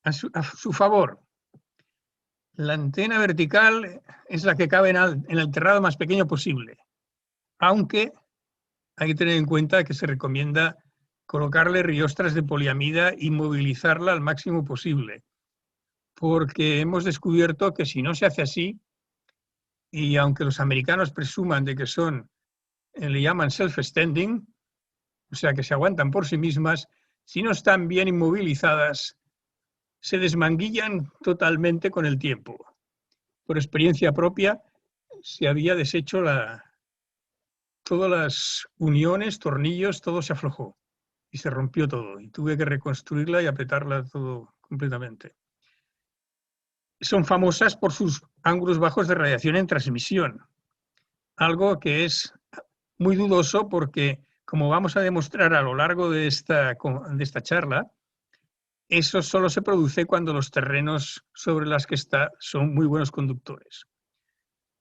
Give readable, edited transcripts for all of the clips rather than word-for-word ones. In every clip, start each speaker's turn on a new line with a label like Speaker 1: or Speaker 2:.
Speaker 1: a su favor. La antena vertical es la que cabe en el terrado más pequeño posible, aunque hay que tener en cuenta que se recomienda colocarle riostras de poliamida y movilizarla al máximo posible, porque hemos descubierto que si no se hace así, y aunque los americanos presuman de que son, le llaman self-standing, o sea que se aguantan por sí mismas, si no están bien inmovilizadas, se desmanguillan totalmente con el tiempo. Por experiencia propia, se había deshecho todas las uniones, tornillos, todo se aflojó y se rompió todo. Y tuve que reconstruirla y apretarla todo completamente. Son famosas por sus ángulos bajos de radiación en transmisión, algo que es muy dudoso porque, como vamos a demostrar a lo largo de esta charla, eso solo se produce cuando los terrenos sobre los que está son muy buenos conductores.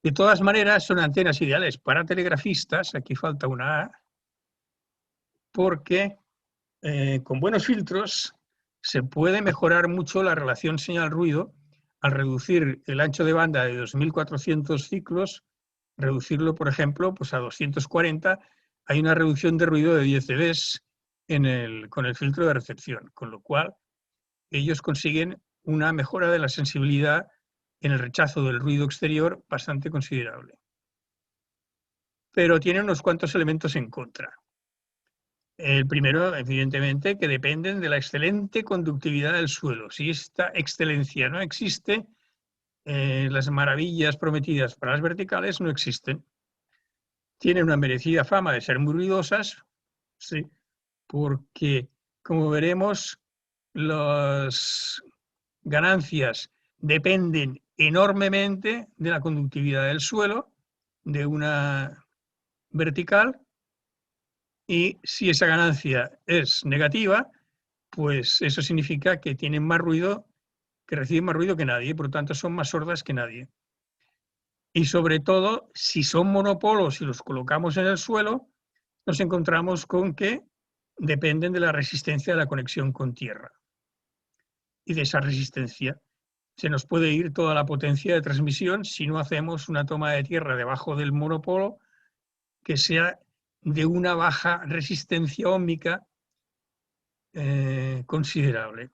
Speaker 1: De todas maneras, son antenas ideales para telegrafistas, aquí falta una A, porque con buenos filtros se puede mejorar mucho la relación señal-ruido al reducir el ancho de banda de 2400 ciclos, reducirlo, por ejemplo, pues a 240, hay una reducción de ruido de 10 dB con el filtro de recepción, con lo cual ellos consiguen una mejora de la sensibilidad en el rechazo del ruido exterior bastante considerable. Pero tiene unos cuantos elementos en contra. El primero, evidentemente, que dependen de la excelente conductividad del suelo. Si esta excelencia no existe, las maravillas prometidas para las verticales no existen. Tienen una merecida fama de ser muy ruidosas, sí, porque, como veremos, las ganancias dependen enormemente de la conductividad del suelo, de una vertical, y si esa ganancia es negativa, pues eso significa que tienen más ruido, que reciben más ruido que nadie, por lo tanto son más sordas que nadie. Y sobre todo, si son monopolos y los colocamos en el suelo, nos encontramos con que dependen de la resistencia de la conexión con tierra. Y de esa resistencia se nos puede ir toda la potencia de transmisión si no hacemos una toma de tierra debajo del monopolo que sea de una baja resistencia óhmica considerable.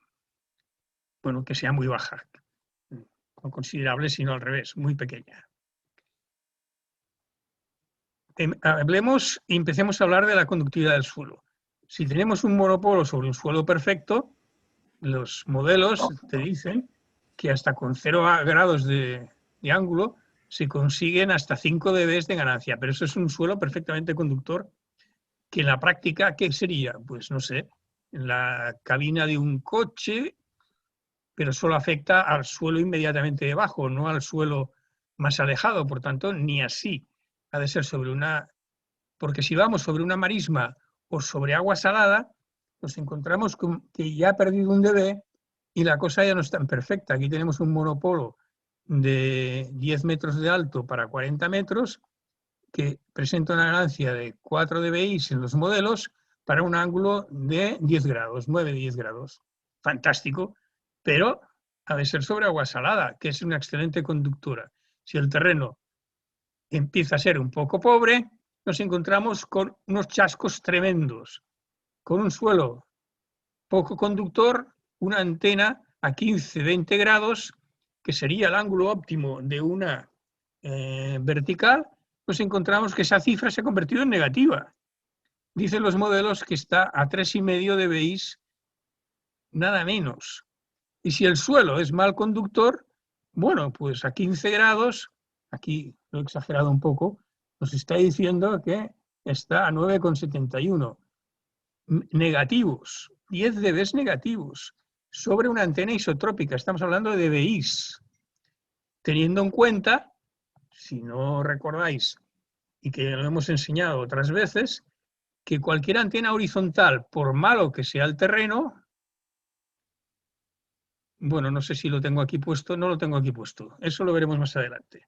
Speaker 1: Bueno, que sea muy baja, no considerable, sino al revés, muy pequeña. Hablemos y empecemos a hablar de la conductividad del suelo. Si tenemos un monopolo sobre un suelo perfecto, los modelos te dicen que hasta con 0 grados de ángulo se consiguen hasta 5 dB de ganancia, pero eso es un suelo perfectamente conductor, que en la práctica, ¿qué sería? Pues no sé, en la cabina de un coche, pero solo afecta al suelo inmediatamente debajo, no al suelo más alejado, por tanto, ni así. Ha de ser sobre una... Porque si vamos sobre una marisma o sobre agua salada, nos encontramos con que ya ha perdido 1 dB y la cosa ya no es tan perfecta. Aquí tenemos un monopolo de 10 metros de alto para 40 metros que presenta una ganancia de 4 dBi en los modelos para un ángulo de 10 grados, 9-10 grados. Fantástico, pero ha de ser sobre agua salada, que es una excelente conductora. Si el terreno empieza a ser un poco pobre, nos encontramos con unos chascos tremendos, con un suelo poco conductor, una antena a 15-20 grados, que sería el ángulo óptimo de una vertical, nos encontramos que esa cifra se ha convertido en negativa. Dicen los modelos que está a 3,5 dBi, nada menos. Y si el suelo es mal conductor, bueno, pues a 15 grados, aquí lo he exagerado un poco, nos está diciendo que está a 9,71. Negativos, 10 dB negativos, sobre una antena isotrópica. Estamos hablando de dBi. Teniendo en cuenta, si no recordáis, y que lo hemos enseñado otras veces, que cualquier antena horizontal, por malo que sea el terreno, bueno, no sé si lo tengo aquí puesto, no lo tengo aquí puesto, eso lo veremos más adelante.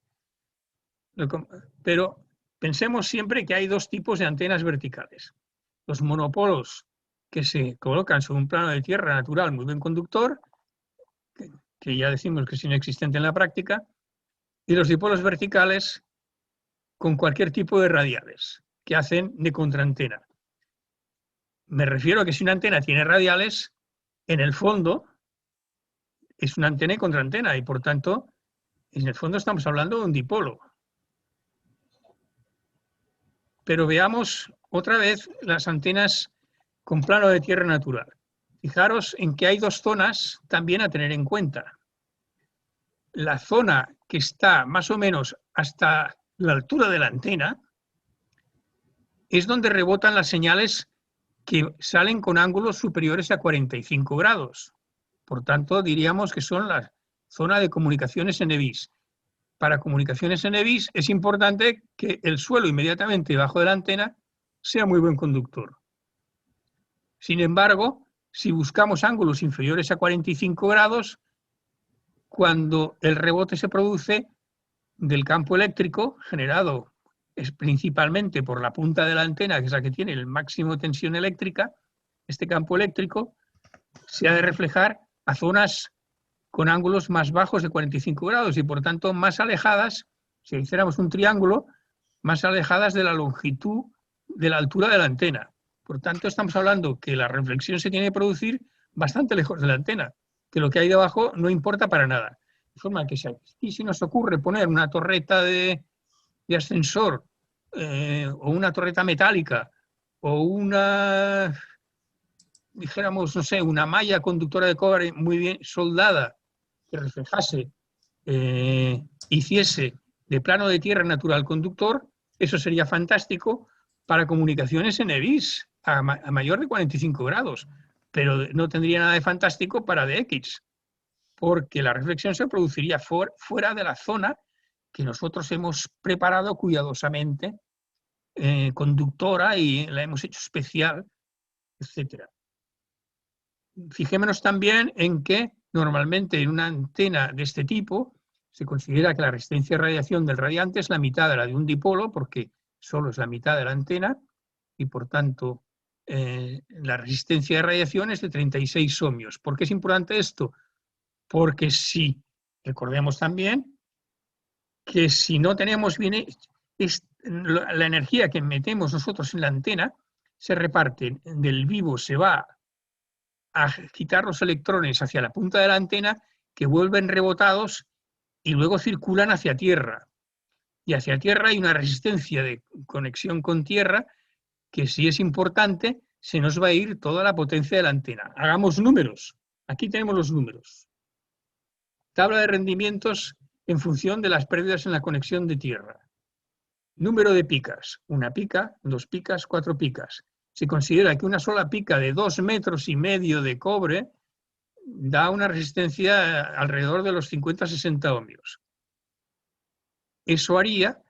Speaker 1: Pero pensemos siempre que hay dos tipos de antenas verticales. Los monopolos que se colocan sobre un plano de tierra natural muy bien conductor, que ya decimos que es inexistente en la práctica, y los dipolos verticales con cualquier tipo de radiales que hacen de contraantena. Me refiero a que si una antena tiene radiales, en el fondo es una antena y contraantena, y por tanto, en el fondo estamos hablando de un dipolo. Pero veamos otra vez las antenas con plano de tierra natural. Fijaros en que hay dos zonas también a tener en cuenta. La zona que está más o menos hasta la altura de la antena es donde rebotan las señales que salen con ángulos superiores a 45 grados. Por tanto, diríamos que son la zona de comunicaciones en EVIS. Para comunicaciones en EVIS es importante que el suelo inmediatamente debajo de la antena sea muy buen conductor. Sin embargo, si buscamos ángulos inferiores a 45 grados, cuando el rebote se produce del campo eléctrico generado es principalmente por la punta de la antena, que es la que tiene el máximo de tensión eléctrica, este campo eléctrico se ha de reflejar a zonas con ángulos más bajos de 45 grados y por tanto más alejadas, si hiciéramos un triángulo, más alejadas de la longitud, de la altura de la antena. Por tanto, estamos hablando que la reflexión se tiene que producir bastante lejos de la antena, que lo que hay debajo no importa para nada. De forma que si nos ocurre poner una torreta de ascensor o una torreta metálica o una, dijéramos, no sé, una malla conductora de cobre muy bien soldada que reflejase, hiciese de plano de tierra natural conductor, eso sería fantástico para comunicaciones en EVIS a mayor de 45 grados, pero no tendría nada de fantástico para DX, porque la reflexión se produciría fuera de la zona que nosotros hemos preparado cuidadosamente, conductora, y la hemos hecho especial, etc. Fijémonos también en que normalmente en una antena de este tipo se considera que la resistencia de radiación del radiante es la mitad de la de un dipolo, porque solo es la mitad de la antena, y por tanto la resistencia de radiación es de 36 ohmios. ¿Por qué es importante esto? Porque si, recordemos también, que si no tenemos bien la energía que metemos nosotros en la antena, se reparte del vivo, se va a quitar los electrones hacia la punta de la antena, que vuelven rebotados y luego circulan hacia tierra. Y hacia tierra hay una resistencia de conexión con tierra que, si es importante, se nos va a ir toda la potencia de la antena. Hagamos números. Aquí tenemos los números. Tabla de rendimientos en función de las pérdidas en la conexión de tierra. Número de picas. Una pica, dos picas, cuatro picas. Se considera que una sola pica de 2,5 metros de cobre da una resistencia alrededor de los 50-60 ohmios. Eso haría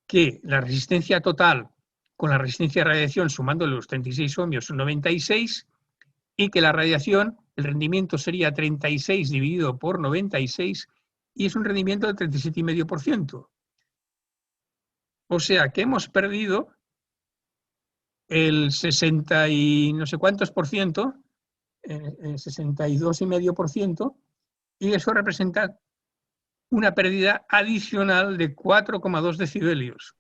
Speaker 1: que la resistencia total con la resistencia de radiación, sumándole los 36 ohmios, son 96, y que la radiación, el rendimiento sería 36 dividido por 96, y es un rendimiento del 37,5%. O sea que hemos perdido el 60 y no sé cuántos por ciento, 62,5%, y eso representa una pérdida adicional de 4,2 decibelios,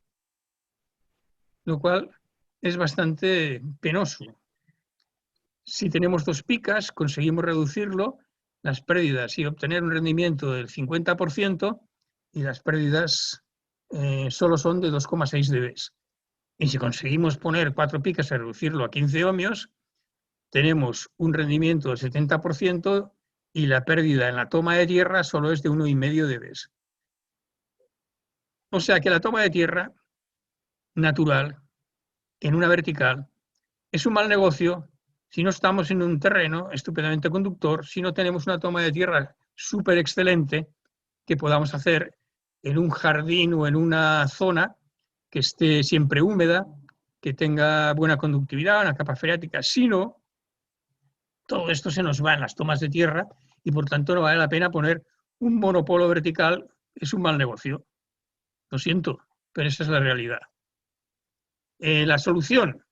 Speaker 1: lo cual es bastante penoso. Si tenemos dos picas, conseguimos reducirlo, las pérdidas, y obtener un rendimiento del 50%, y las pérdidas solo son de 2,6 dB. Y si conseguimos poner 4 picas y reducirlo a 15 ohmios, tenemos un rendimiento del 70% y la pérdida en la toma de tierra solo es de 1,5 dB. O sea que la toma de tierra natural en una vertical es un mal negocio si no estamos en un terreno estupendamente conductor, si no tenemos una toma de tierra súper excelente que podamos hacer en un jardín o en una zona que esté siempre húmeda, que tenga buena conductividad, una capa freática. Si no, todo esto se nos va en las tomas de tierra y por tanto no vale la pena poner un monopolo vertical, es un mal negocio. Lo siento, pero esa es la realidad. La solución,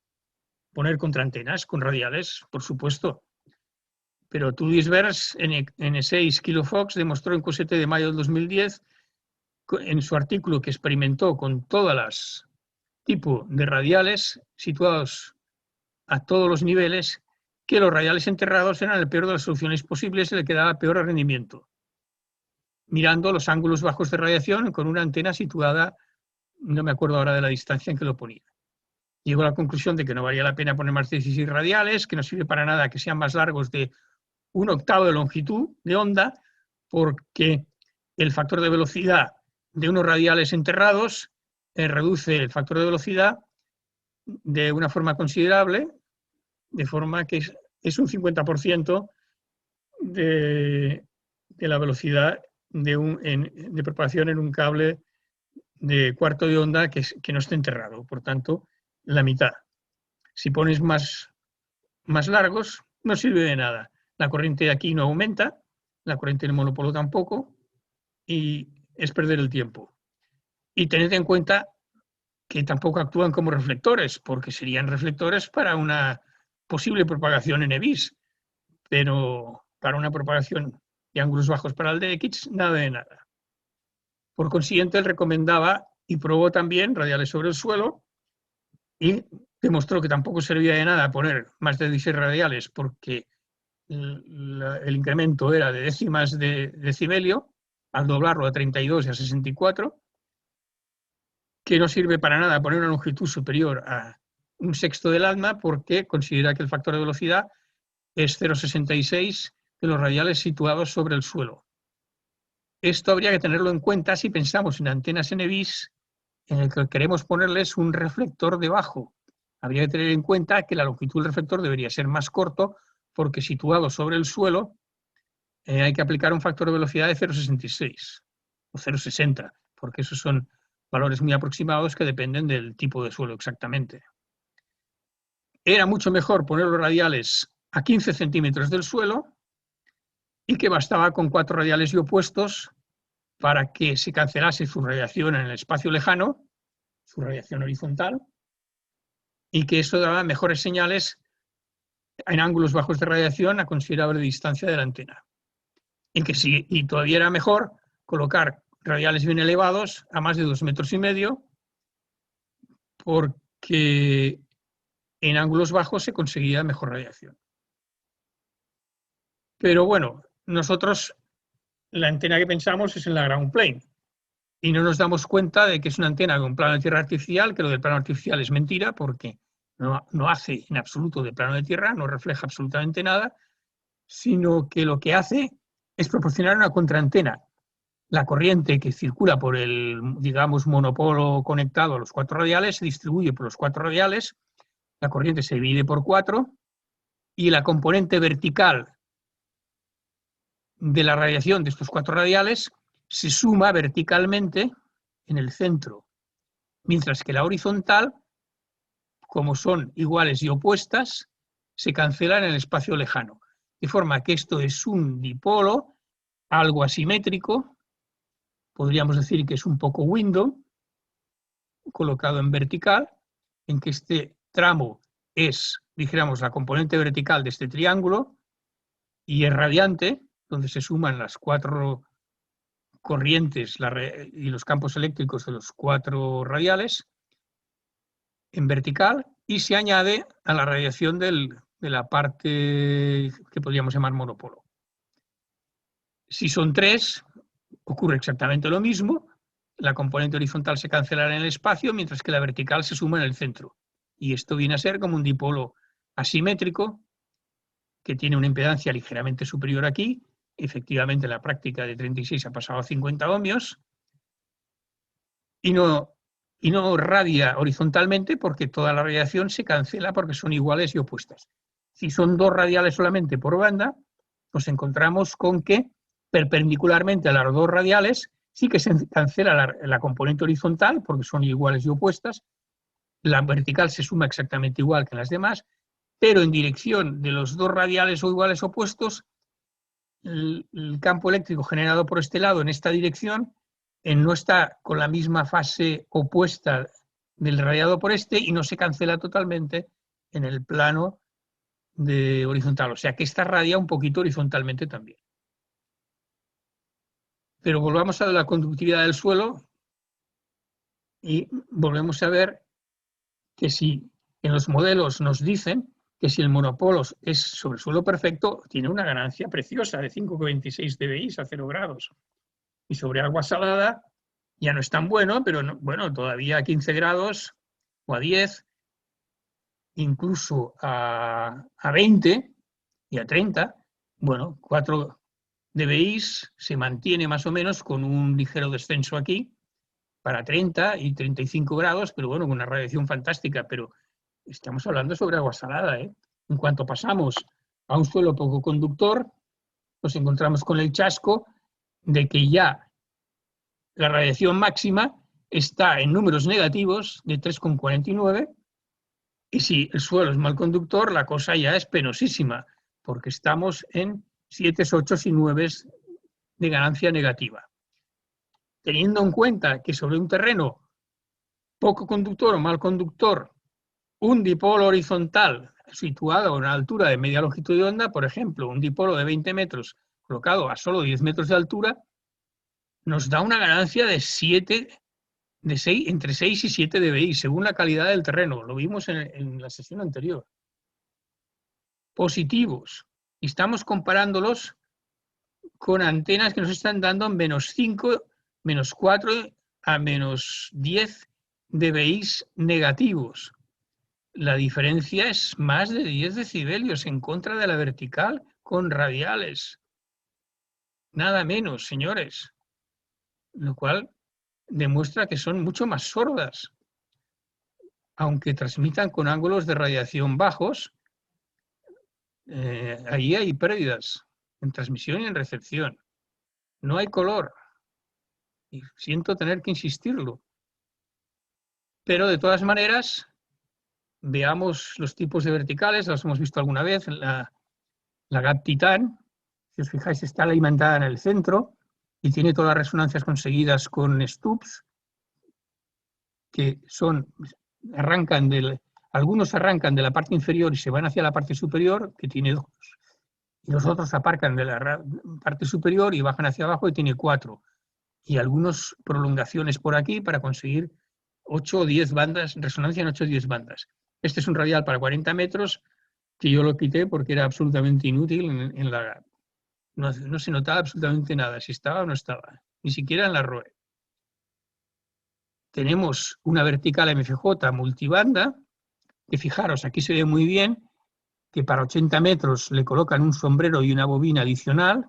Speaker 1: poner contraantenas con radiales, por supuesto, Pero Tudisvers, N6 Kilofox, demostró en QST de mayo del 2010, en su artículo que experimentó con todas las tipos de radiales situados a todos los niveles, que los radiales enterrados eran el peor de las soluciones posibles y le quedaba peor rendimiento, mirando los ángulos bajos de radiación con una antena situada, no me acuerdo ahora de la distancia en que lo ponía. Llegó a la conclusión de que no valía la pena poner más de 16 radiales, que no sirve para nada que sean más largos de 1/8 de longitud de onda, porque el factor de velocidad de unos radiales enterrados reduce el factor de velocidad de una forma considerable, de forma que es un 50% de la velocidad de propagación en un cable de cuarto de onda que no esté enterrado. Por tanto, la mitad. Si pones más largos, no sirve de nada. La corriente aquí no aumenta, la corriente del monopolo tampoco, y es perder el tiempo. Y tened en cuenta que tampoco actúan como reflectores, porque serían reflectores para una posible propagación en EBIS, pero para una propagación de ángulos bajos para el DX, nada de nada. Por consiguiente, él recomendaba y probó también radiales sobre el suelo y demostró que tampoco servía de nada poner más de 16 radiales porque el incremento era de décimas de decibelio, al doblarlo a 32 y a 64, que no sirve para nada poner una longitud superior a 1/6 del alma porque considera que el factor de velocidad es 0,66 de los radiales situados sobre el suelo. Esto habría que tenerlo en cuenta si pensamos en antenas NBIS en el que queremos ponerles un reflector debajo. Habría que tener en cuenta que la longitud del reflector debería ser más corto porque situado sobre el suelo hay que aplicar un factor de velocidad de 0,66 o 0,60, porque esos son valores muy aproximados que dependen del tipo de suelo exactamente. Era mucho mejor poner los radiales a 15 centímetros del suelo y que bastaba con 4 radiales y opuestos para que se cancelase su radiación en el espacio lejano, su radiación horizontal, y que eso daba mejores señales en ángulos bajos de radiación a considerable distancia de la antena. Y todavía era mejor colocar radiales bien elevados a más de 2,5 metros, porque en ángulos bajos se conseguía mejor radiación. Pero bueno, nosotros la antena que pensamos es en la ground plane y no nos damos cuenta de que es una antena con plano de tierra artificial, que lo del plano artificial es mentira porque no hace en absoluto de plano de tierra, no refleja absolutamente nada, sino que lo que hace es proporcionar una contraantena. La corriente que circula por el, digamos, monopolo conectado a los 4 radiales se distribuye por los 4 radiales, la corriente se divide por 4 y la componente vertical de la radiación de estos 4 radiales se suma verticalmente en el centro, mientras que la horizontal, como son iguales y opuestas, se cancela en el espacio lejano. De forma que esto es un dipolo, algo asimétrico, podríamos decir que es un poco window, colocado en vertical, en que este tramo es, dijéramos, la componente vertical de este triángulo y es radiante, donde se suman las 4 corrientes y los campos eléctricos de los 4 radiales en vertical y se añade a la radiación de la parte que podríamos llamar monopolo. Si son 3, ocurre exactamente lo mismo. La componente horizontal se cancelará en el espacio, mientras que la vertical se suma en el centro. Y esto viene a ser como un dipolo asimétrico que tiene una impedancia ligeramente superior aquí. Efectivamente, la práctica de 36 ha pasado a 50 ohmios y no radia horizontalmente porque toda la radiación se cancela porque son iguales y opuestas. Si son 2 radiales solamente por banda, nos encontramos con que perpendicularmente a las 2 radiales sí que se cancela la componente horizontal porque son iguales y opuestas, la vertical se suma exactamente igual que las demás, pero en dirección de los 2 radiales o iguales opuestos, el campo eléctrico generado por este lado en esta dirección no está con la misma fase opuesta del radiado por este y no se cancela totalmente en el plano de horizontal, o sea que esta radia un poquito horizontalmente también. Pero volvamos a la conductividad del suelo y volvemos a ver que si en los modelos nos dicen que si el monopolo es sobre suelo perfecto, tiene una ganancia preciosa de 5,26 dBi a 0 grados. Y sobre agua salada ya no es tan bueno, pero no, bueno, todavía a 15 grados o a 10, incluso a 20 y a 30, bueno, 4 dBi se mantiene más o menos con un ligero descenso aquí para 30 y 35 grados, pero bueno, con una radiación fantástica, pero estamos hablando sobre agua salada, ¿eh? En cuanto pasamos a un suelo poco conductor, nos encontramos con el chasco de que ya la radiación máxima está en números negativos de 3,49 y si el suelo es mal conductor, la cosa ya es penosísima, porque estamos en 7, 8 y 9 de ganancia negativa. Teniendo en cuenta que sobre un terreno poco conductor o mal conductor, un dipolo horizontal situado a una altura de media longitud de onda, por ejemplo, un dipolo de 20 metros colocado a solo 10 metros de altura, nos da una ganancia de 7, de 6, entre 6 y 7 dBi, según la calidad del terreno. Lo vimos en la sesión anterior. Positivos. Y estamos comparándolos con antenas que nos están dando menos 5, menos 4 a menos 10 dBi negativos. La diferencia es más de 10 decibelios en contra de la vertical con radiales. Nada menos, señores. Lo cual demuestra que son mucho más sordas. Aunque transmitan con ángulos de radiación bajos, ahí hay pérdidas en transmisión y en recepción. No hay color. Y siento tener que insistirlo. Pero de todas maneras, veamos los tipos de verticales, los hemos visto alguna vez. La GAP Titan, si os fijáis, está alimentada en el centro y tiene todas las resonancias conseguidas con stubs, que algunos arrancan de la parte inferior y se van hacia la parte superior, que tiene 2, y los otros aparcan de la parte superior y bajan hacia abajo y tiene 4. Y algunas prolongaciones por aquí para conseguir 8 o 10 bandas, resonancia en 8 o 10 bandas. Este es un radial para 40 metros que yo lo quité porque era absolutamente inútil en la... No se notaba absolutamente nada, si estaba o no estaba, ni siquiera en la ROE. Tenemos una vertical MFJ multibanda, que fijaros, aquí se ve muy bien que para 80 metros le colocan un sombrero y una bobina adicional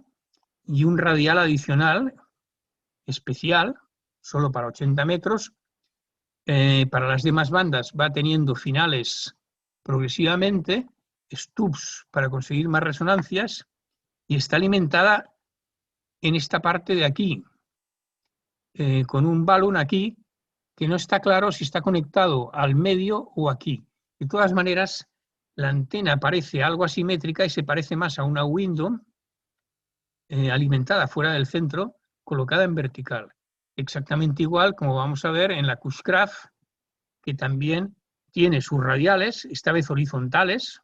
Speaker 1: y un radial adicional especial, solo para 80 metros. Para las demás bandas va teniendo finales progresivamente, stubs para conseguir más resonancias, y está alimentada en esta parte de aquí, con un balón aquí, que no está claro si está conectado al medio o aquí. De todas maneras, la antena parece algo asimétrica y se parece más a una window alimentada fuera del centro, colocada en vertical. Exactamente igual como vamos a ver en la Cushcraft, que también tiene sus radiales, esta vez horizontales,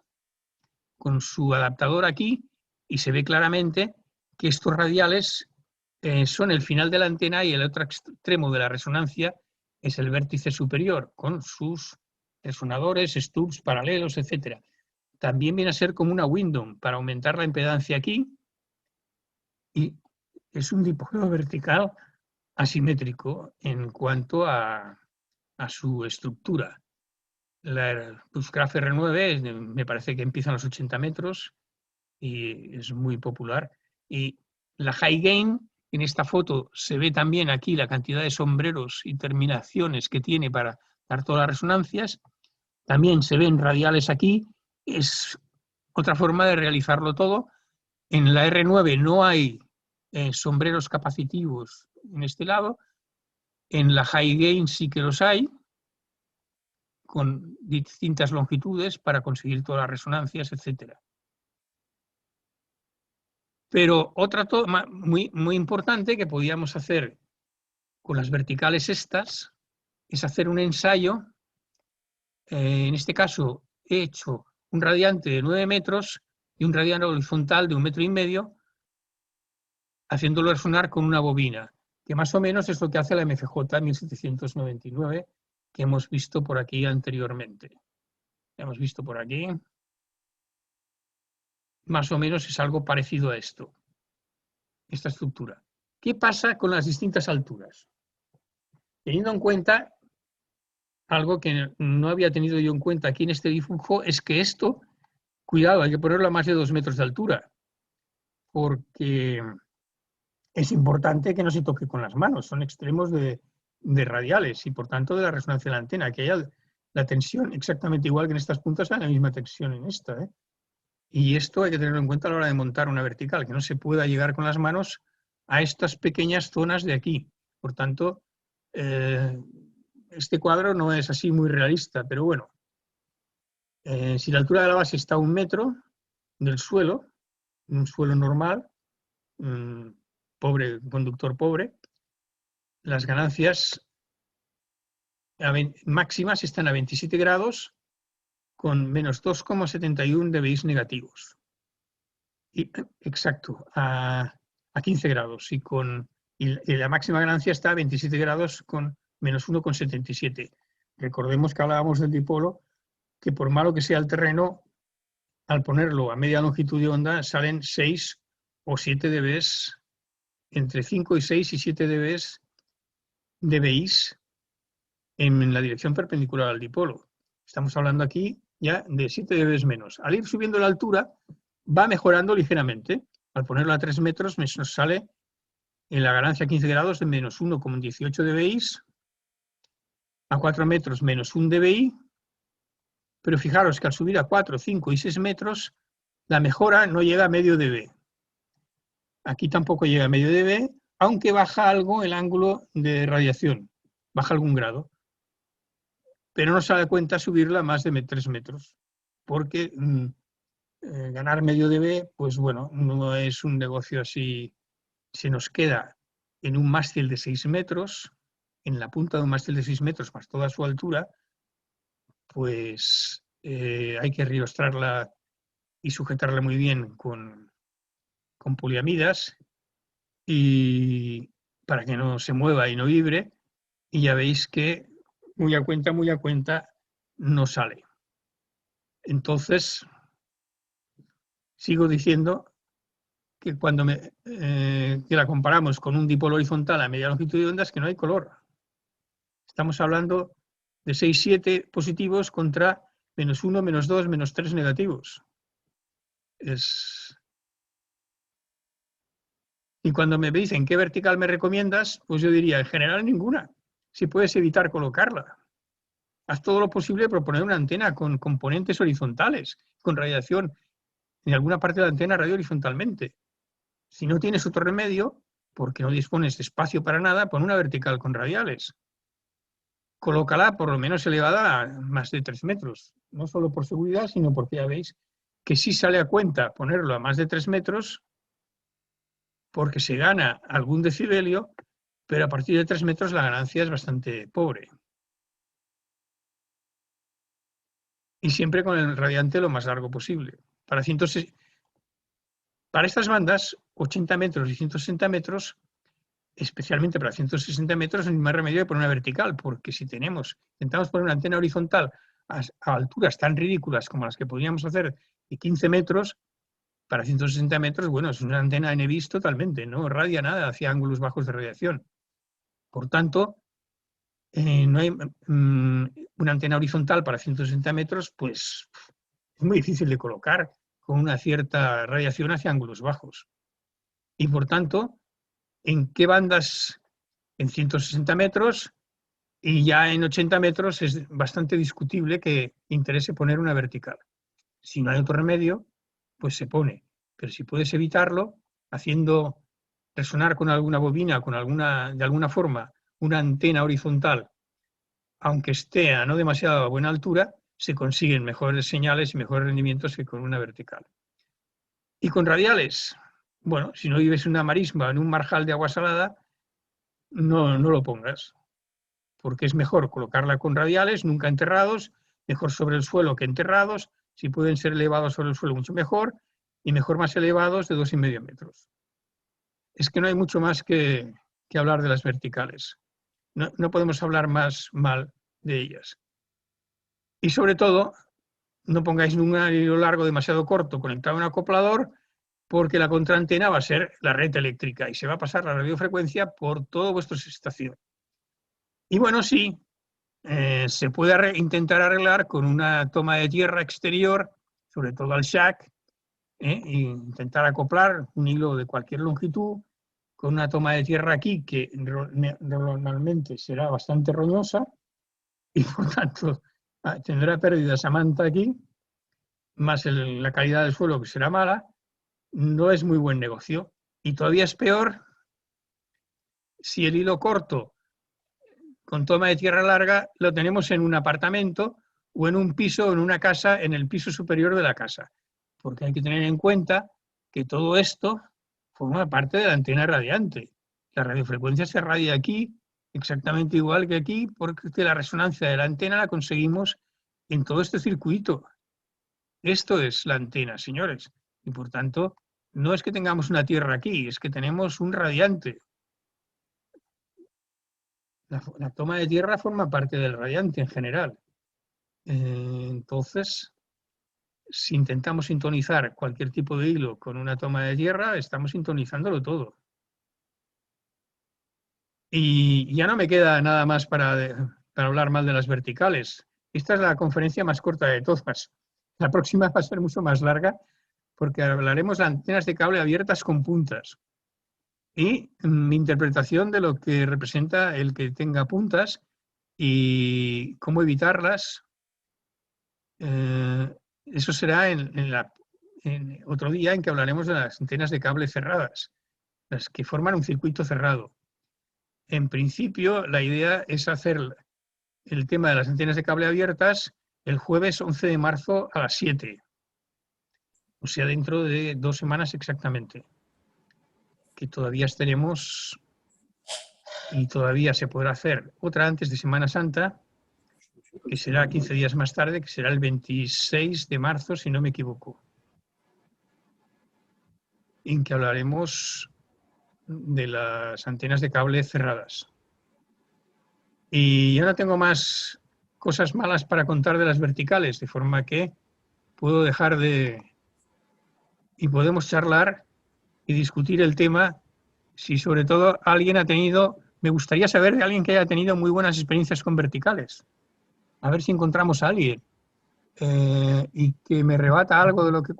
Speaker 1: con su adaptador aquí, y se ve claramente que estos radiales son el final de la antena y el otro extremo de la resonancia es el vértice superior, con sus resonadores, stubs paralelos, etc. También viene a ser como una window para aumentar la impedancia aquí, y es un dipolo vertical asimétrico en cuanto a su estructura. La Bushcraft R9 me parece que empieza en los 80 metros y es muy popular. Y la High Gain, en esta foto se ve también aquí la cantidad de sombreros y terminaciones que tiene para dar todas las resonancias. También se ven radiales aquí. Es otra forma de realizarlo todo. En la R9 no hay sombreros capacitivos en este lado. En la High Gain sí que los hay, con distintas longitudes para conseguir todas las resonancias, etc. Pero otra muy importante que podíamos hacer con las verticales estas es hacer un ensayo. En este caso he hecho un radiante de 9 metros y un radiante horizontal de 1,5 metros, haciéndolo resonar con una bobina, que más o menos es lo que hace la MFJ 1799, que hemos visto por aquí anteriormente. Hemos visto por aquí. Más o menos es algo parecido a esto, esta estructura. ¿Qué pasa con las distintas alturas? Teniendo en cuenta, algo que no había tenido yo en cuenta aquí en este dibujo, es que esto, cuidado, hay que ponerlo a más de 2 metros de altura, porque es importante que no se toque con las manos, son extremos de radiales y por tanto de la resonancia de la antena, que haya la tensión exactamente igual que en estas puntas, a la misma tensión en esta. Y esto hay que tenerlo en cuenta a la hora de montar una vertical, que no se pueda llegar con las manos a estas pequeñas zonas de aquí. Por tanto, este cuadro no es así muy realista, pero bueno, si la altura de la base está a 1 metro del suelo, un suelo normal, pobre, conductor pobre, las ganancias máximas están a 27 grados con menos 2,71 dBi negativos. Exacto, a 15 grados y la máxima ganancia está a 27 grados con menos 1,77. Recordemos que hablábamos del dipolo, que por malo que sea el terreno, al ponerlo a media longitud de onda salen 6 o 7 dBs, entre 5 y 6 y 7 dBi en la dirección perpendicular al dipolo. Estamos hablando aquí ya de 7 dBs menos. Al ir subiendo la altura, va mejorando ligeramente. Al ponerlo a 3 metros nos sale en la ganancia a 15 grados de menos 1,18 dBi, a 4 metros menos 1 dBi, pero fijaros que al subir a 4, 5 y 6 metros, la mejora no llega a medio dB. Aquí tampoco llega a medio dB, aunque baja algo el ángulo de radiación, baja algún grado. Pero no se da cuenta subirla a más de 3 metros, porque ganar medio dB, pues bueno, no es un negocio así. Se nos queda en un mástil de 6 metros, en la punta de un mástil de 6 metros más toda su altura, pues hay que riostrarla y sujetarla muy bien con poliamidas y para que no se mueva y no vibre, y ya veis que muy a cuenta no sale. Entonces, sigo diciendo que cuando que la comparamos con un dipolo horizontal a media longitud de onda es que no hay color. Estamos hablando de 6, 7 positivos contra menos 1, menos 2, menos 3 negativos. Y cuando me dicen qué vertical me recomiendas, pues yo diría, en general ninguna. Si puedes evitar colocarla. Haz todo lo posible por poner una antena con componentes horizontales, con radiación en alguna parte de la antena radio horizontalmente. Si no tienes otro remedio, porque no dispones de espacio para nada, pon una vertical con radiales. Colócala por lo menos elevada a más de 3 metros. No solo por seguridad, sino porque ya veis que sí sale a cuenta ponerlo a más de 3 metros, porque se gana algún decibelio, pero a partir de 3 metros la ganancia es bastante pobre. Y siempre con el radiante lo más largo posible. Para estas bandas, 80 metros y 160 metros, especialmente para 160 metros, no hay más remedio que poner una vertical, porque si intentamos poner una antena horizontal a alturas tan ridículas como las que podríamos hacer de 15 metros, para 160 metros, bueno, es una antena NBIS totalmente, no radia nada hacia ángulos bajos de radiación. Por tanto, no hay una antena horizontal para 160 metros, pues es muy difícil de colocar con una cierta radiación hacia ángulos bajos. Y por tanto, ¿en qué bandas? En 160 metros y ya en 80 metros es bastante discutible que interese poner una vertical. Si no hay otro remedio, pues se pone. Pero si puedes evitarlo, haciendo resonar con alguna bobina, de alguna forma, una antena horizontal, aunque esté a no demasiado buena altura, se consiguen mejores señales y mejores rendimientos que con una vertical. Y con radiales, bueno, si no vives en una marisma, en un marjal de agua salada, no lo pongas, porque es mejor colocarla con radiales, nunca enterrados, mejor sobre el suelo que enterrados. Si pueden ser elevados sobre el suelo, mucho mejor, y mejor más elevados de 2,5 metros. Es que no hay mucho más que hablar de las verticales. No podemos hablar más mal de ellas. Y sobre todo, no pongáis un hilo largo demasiado corto conectado a un acoplador, porque la contraantena va a ser la red eléctrica y se va a pasar la radiofrecuencia por toda vuestra estación. Y bueno, sí, se puede intentar arreglar con una toma de tierra exterior, sobre todo al shack, e intentar acoplar un hilo de cualquier longitud con una toma de tierra aquí que normalmente será bastante roñosa y por tanto tendrá pérdidas a manta aquí, más la calidad del suelo que será mala. No es muy buen negocio. Y todavía es peor si el hilo corto con toma de tierra larga lo tenemos en un apartamento o en un piso o en una casa, en el piso superior de la casa. Porque hay que tener en cuenta que todo esto forma parte de la antena radiante. La radiofrecuencia se radia aquí exactamente igual que aquí, porque la resonancia de la antena la conseguimos en todo este circuito. Esto es la antena, señores. Y por tanto, no es que tengamos una tierra aquí, es que tenemos un radiante. La toma de tierra forma parte del radiante en general. Entonces, si intentamos sintonizar cualquier tipo de hilo con una toma de tierra, estamos sintonizándolo todo. Y ya no me queda nada más para hablar mal de las verticales. Esta es la conferencia más corta de todas. La próxima va a ser mucho más larga porque hablaremos de antenas de cable abiertas con puntas. Y mi interpretación de lo que representa el que tenga puntas y cómo evitarlas, eso será en otro día en que hablaremos de las antenas de cable cerradas, las que forman un circuito cerrado. En principio, la idea es hacer el tema de las antenas de cable abiertas el jueves 11 de marzo a las 7, o sea, dentro de 2 semanas exactamente, que todavía estaremos y todavía se podrá hacer otra antes de Semana Santa, que será 15 días más tarde, que será el 26 de marzo, si no me equivoco, en que hablaremos de las antenas de cable cerradas. Y ya no tengo más cosas malas para contar de las verticales, de forma que puedo dejar y podemos charlar y discutir el tema si sobre todo alguien ha tenido, me gustaría saber de alguien que haya tenido muy buenas experiencias con verticales. A ver si encontramos a alguien y que me rebata algo de lo que